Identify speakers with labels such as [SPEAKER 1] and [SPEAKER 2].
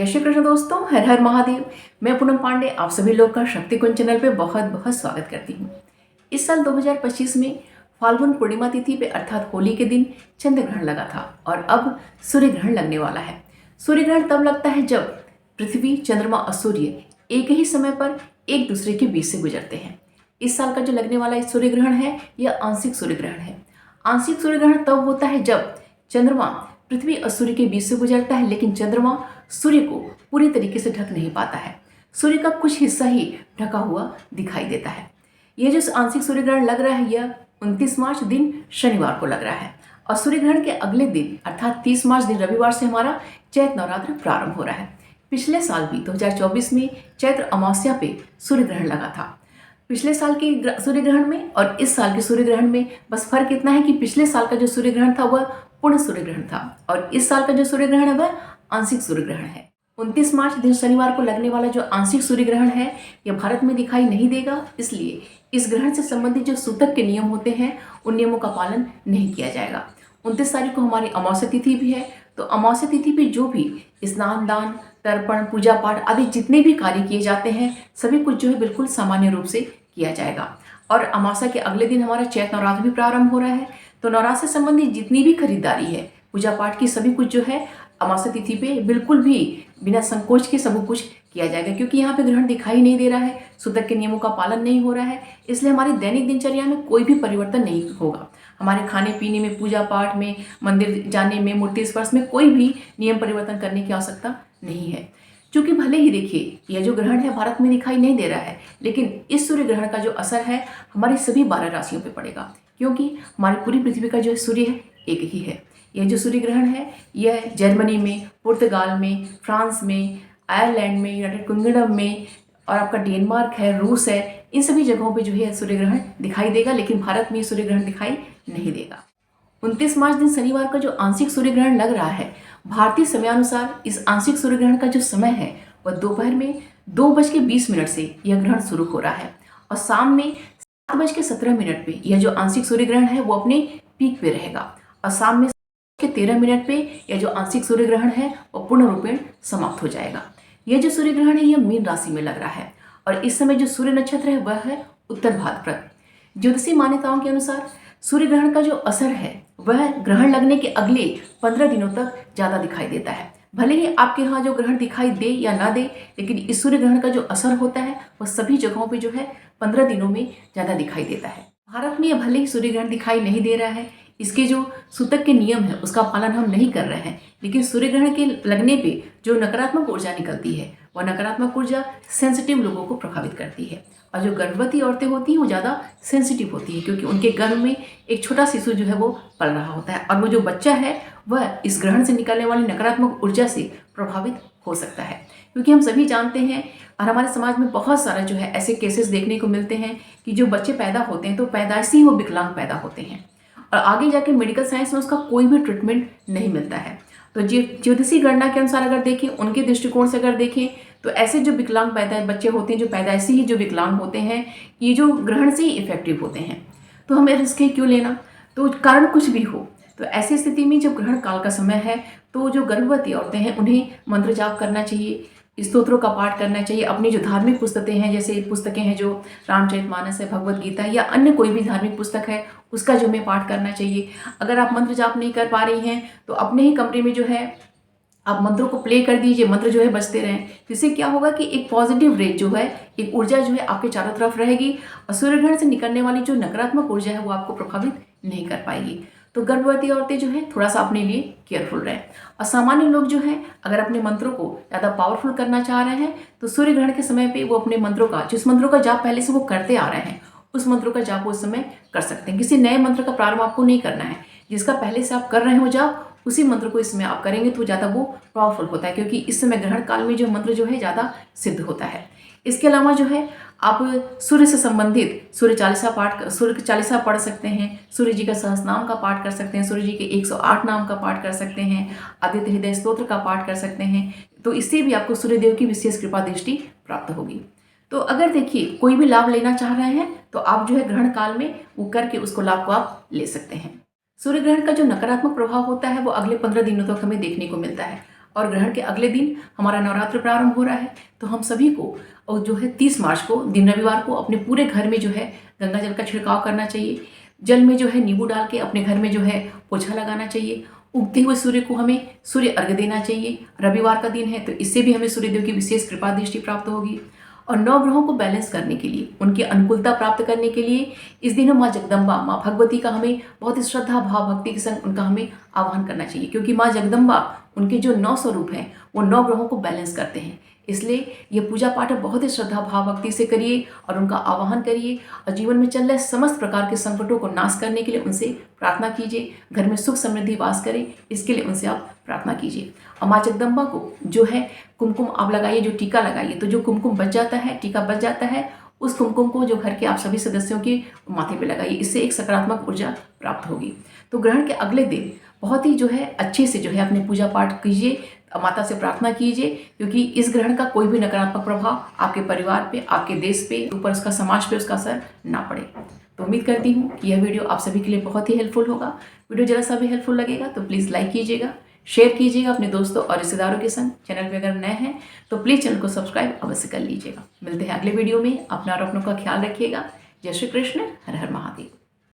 [SPEAKER 1] जय श्री कृष्ण दोस्तों, हर हर महादेव। मैं पूनम पांडे आप सभी लोग का शक्ति कुंज चैनल पे बहुत बहुत स्वागत करती हूँ। इस साल 2025 में फाल्गुन पूर्णिमा तिथि पे अर्थात होली के दिन चंद्र ग्रहण लगा था और अब सूर्य ग्रहण लगने वाला है। सूर्य ग्रहण तब लगता है जब पृथ्वी, चंद्रमा और सूर्य एक ही समय पर एक दूसरे के बीच से गुजरते हैं। इस साल का जो लगने वाला सूर्य ग्रहण है यह आंशिक सूर्य ग्रहण है। आंशिक सूर्य ग्रहण तब होता है जब चंद्रमा पृथ्वी और सूर्य के बीच से गुजरता है, लेकिन चंद्रमा सूर्य को पूरी तरीके से ढक नहीं पाता है। सूर्य का कुछ हिस्सा ही ढका हुआ दिखाई देता है। यह जो आंशिक सूर्य ग्रहण लग रहा है यह 29 मार्च दिन शनिवार को लग रहा है और सूर्य ग्रहण के अगले दिन अर्थात 30 मार्च दिन रविवार से हमारा चैत्र नवरात्र प्रारंभ हो रहा है। पिछले साल भी 2024 में चैत्र अमावस्या पे सूर्य ग्रहण लगा था। पिछले साल के सूर्य ग्रहण में और इस साल के सूर्य ग्रहण में बस फर्क इतना है कि पिछले साल का जो सूर्य ग्रहण था वह पूर्ण सूर्य ग्रहण था और इस साल का जो सूर्य ग्रहण है वह आंशिक सूर्य ग्रहण है। 29 मार्च दिन शनिवार को लगने वाला जो आंशिक सूर्य ग्रहण है यह भारत में दिखाई नहीं देगा, इसलिए इस ग्रहण से संबंधित जो सूतक के नियम होते हैं उन नियमों का पालन नहीं किया जाएगा। 29 तारीख को हमारी अमावस्या तिथि भी है, तो अमावस्या तिथि पे जो भी स्नान, दान, तर्पण, पूजा पाठ आदि जितने भी कार्य किए जाते हैं सभी कुछ जो है बिल्कुल सामान्य रूप से किया जाएगा। और अमावस्या के अगले दिन हमारा चैत्र नवरात्र भी प्रारंभ हो रहा है, तो नवरात्र से संबंधित जितनी भी खरीदारी है, पूजा पाठ की सभी कुछ जो है अमावस्या तिथि पे बिल्कुल भी बिना संकोच के सब कुछ किया जाएगा। क्योंकि यहाँ पे ग्रहण दिखाई नहीं दे रहा है, सूतक के नियमों का पालन नहीं हो रहा है, इसलिए हमारी दैनिक दिनचर्या में कोई भी परिवर्तन नहीं होगा। हमारे खाने पीने में, पूजा पाठ में, मंदिर जाने में, मूर्ति स्पर्श में कोई भी नियम परिवर्तन करने की आवश्यकता नहीं है। क्योंकि भले ही देखिए यह जो ग्रहण है भारत में दिखाई नहीं दे रहा है, लेकिन इस सूर्य ग्रहण का जो असर है हमारी सभी 12 राशियों पर पड़ेगा, क्योंकि हमारी पूरी पृथ्वी का जो सूर्य है एक ही है। यह जो सूर्य ग्रहण है यह जर्मनी में, पुर्तगाल में, फ्रांस में, आयरलैंड में, यूनाइटेड किंगडम में और आपका डेनमार्क है, रूस है, इन सभी जगहों पे जो है सूर्य ग्रहण दिखाई देगा, लेकिन भारत में सूर्य ग्रहण दिखाई नहीं देगा। 29 मार्च दिन शनिवार का जो आंशिक सूर्य ग्रहण लग रहा है, भारतीय समयानुसार इस आंशिक सूर्य ग्रहण का जो समय है वह दोपहर में 2:20 से यह ग्रहण शुरू हो रहा है और शाम में 7:17 पे यह जो आंशिक सूर्य ग्रहण है वो अपने पीक पे रहेगा और शाम में 13 पे यह जो आंशिक सूर्य ग्रहण है वह पूर्ण रूपेण समाप्त हो जाएगा। यह जो सूर्य ग्रहण है यह मीन राशि में लग रहा है और इस समय जो सूर्य नक्षत्र है वह है उत्तर भाद्रपद। ज्योतिषीय मान्यताओं के अनुसार सूर्य ग्रहण का जो असर है वह ग्रहण लगने के अगले 15 दिनों तक ज़्यादा दिखाई देता है। भले ही आपके यहाँ जो ग्रहण दिखाई दे या ना दे, लेकिन इस सूर्य ग्रहण का जो असर होता है वह सभी जगहों पे जो है 15 दिनों में ज़्यादा दिखाई देता है। भारत में यह भले ही सूर्य ग्रहण दिखाई नहीं दे रहा है, इसके जो सूतक के नियम है उसका पालन हम नहीं कर रहे हैं, लेकिन सूर्य ग्रहण के लगने पे जो नकारात्मक ऊर्जा निकलती है वह नकारात्मक ऊर्जा सेंसिटिव लोगों को प्रभावित करती है और जो गर्भवती औरतें होती हैं वो ज़्यादा सेंसिटिव होती है, क्योंकि उनके गर्भ में एक छोटा शिशु जो है वो पल रहा होता है और वो जो बच्चा है वह इस ग्रहण से निकलने वाली नकारात्मक ऊर्जा से प्रभावित हो सकता है। क्योंकि हम सभी जानते हैं और हमारे समाज में बहुत सारा जो है ऐसे केसेस देखने को मिलते हैं कि जो बच्चे पैदा होते हैं तो पैदाइशी ही वो विकलांग पैदा होते हैं और आगे जाके मेडिकल साइंस में उसका कोई भी ट्रीटमेंट नहीं मिलता है। तो ज्योतिषीय गणना के अनुसार अगर देखें, उनके दृष्टिकोण से अगर देखें तो ऐसे जो विकलांग बच्चे होते हैं, जो पैदाइशी ही जो विकलांग होते हैं, ये जो ग्रहण से ही इफेक्टिव होते हैं। तो हमें रिस्क क्यों लेना, तो कारण कुछ भी हो, तो ऐसी स्थिति में जब ग्रहण काल का समय है तो जो गर्भवती औरतें हैं उन्हें मंत्र जाप करना चाहिए, स्तोत्रों का पाठ करना चाहिए। अपनी जो धार्मिक पुस्तकें हैं, जैसे पुस्तकें हैं जो रामचरितमानस है, भगवत गीता या अन्य कोई भी धार्मिक पुस्तक है उसका जो हमें पाठ करना चाहिए। अगर आप मंत्र जाप नहीं कर पा रही हैं तो अपने ही कमरे में जो है आप मंत्रों को प्ले कर दीजिए, मंत्र जो है बजते रहें। जिससे क्या होगा कि एक पॉजिटिव रेज जो है, एक ऊर्जा जो है आपके चारों तरफ रहेगी और सूर्य ग्रहण से निकलने वाली जो नकारात्मक ऊर्जा है वो आपको प्रभावित नहीं कर पाएगी। तो गर्भवती औरतें जो है थोड़ा सा अपने लिए केयरफुल रहें और सामान्य लोग जो हैं अगर अपने मंत्रों को ज़्यादा पावरफुल करना चाह रहे हैं तो सूर्य ग्रहण के समय पे वो अपने मंत्रों का, जिस मंत्रों का जाप पहले से वो करते आ रहे हैं उस मंत्रों का जाप उस समय कर सकते हैं। किसी नए मंत्र का प्रारंभ आपको नहीं करना है, जिसका पहले से आप कर रहे हो जाप उसी मंत्र को इस समय आप करेंगे तो ज़्यादा वो पावरफुल होता है, क्योंकि इस समय ग्रहण काल में जो मंत्र जो है ज़्यादा सिद्ध होता है। इसके अलावा जो है आप सूर्य से संबंधित सूर्य चालीसा पढ़ सकते हैं, सूर्य जी का सहस्रनाम का पाठ कर सकते हैं, सूर्य जी के 108 नाम का पाठ कर सकते हैं, आदित्य हृदय स्तोत्र का पाठ कर सकते हैं। तो इससे भी आपको सूर्यदेव की विशेष कृपा दृष्टि प्राप्त होगी। तो अगर देखिए कोई भी लाभ लेना चाह रहे हैं तो आप जो है ग्रहण काल में वो करके उसको लाभ को आप ले सकते हैं। सूर्य ग्रहण का जो नकारात्मक प्रभाव होता है वो अगले 15 दिनों तक हमें देखने को मिलता है। और ग्रहण के अगले दिन हमारा नवरात्र प्रारंभ हो रहा है। तो हम सभी को और जो है 30 मार्च को दिन रविवार को अपने पूरे घर में जो है गंगा जल का छिड़काव करना चाहिए। जल में जो है नींबू डाल के अपने घर में जो है पोछा लगाना चाहिए। उगते हुए सूर्य को हमें सूर्य अर्घ्य देना चाहिए। रविवार का दिन है तो इससे भी हमें सूर्यदेव की विशेष कृपा दृष्टि प्राप्त होगी। और 9 ग्रहों को बैलेंस करने के लिए, उनकी अनुकूलता प्राप्त करने के लिए इस दिन माँ जगदम्बा, माँ भगवती का हमें बहुत ही श्रद्धा भाव भक्ति के संग उनका हमें आह्वान करना चाहिए, क्योंकि माँ जगदम्बा उनके जो 9 स्वरूप हैं वो 9 ग्रहों को बैलेंस करते हैं। इसलिए ये पूजा पाठ बहुत ही श्रद्धा भाव भक्ति से करिए और उनका आवाहन करिए और जीवन में चल रहे समस्त प्रकार के संकटों को नाश करने के लिए उनसे प्रार्थना कीजिए। घर में सुख समृद्धि वास करे, इसके लिए उनसे आप प्रार्थना कीजिए। और माँ जगदम्बा को जो है कुमकुम आप लगाइए, जो टीका लगाइए, तो जो कुमकुम बच जाता है, टीका बच जाता है, उस कुमकुम को जो घर के आप सभी सदस्यों के माथे पे लगाइए। इससे एक सकारात्मक ऊर्जा प्राप्त होगी। तो ग्रहण के अगले दिन बहुत ही जो है अच्छे से जो है अपने पूजा पाठ कीजिए, माता से प्रार्थना कीजिए, क्योंकि इस ग्रहण का कोई भी नकारात्मक प्रभाव आपके परिवार पे, आपके देश पे, ऊपर उसका समाज पे उसका असर ना पड़े। तो उम्मीद करती हूँ कि यह वीडियो आप सभी के लिए बहुत ही हेल्पफुल होगा। वीडियो जरा सा भी हेल्पफुल लगेगा तो प्लीज़ लाइक कीजिएगा, शेयर कीजिएगा अपने दोस्तों और रिश्तेदारों के संग। चैनल पे अगर नए हैं तो प्लीज़ चैनल को सब्सक्राइब अवश्य कर लीजिएगा। मिलते हैं अगले वीडियो में। अपना और अपनों का ख्याल रखिएगा। जय श्री कृष्ण। हर हर महादेव।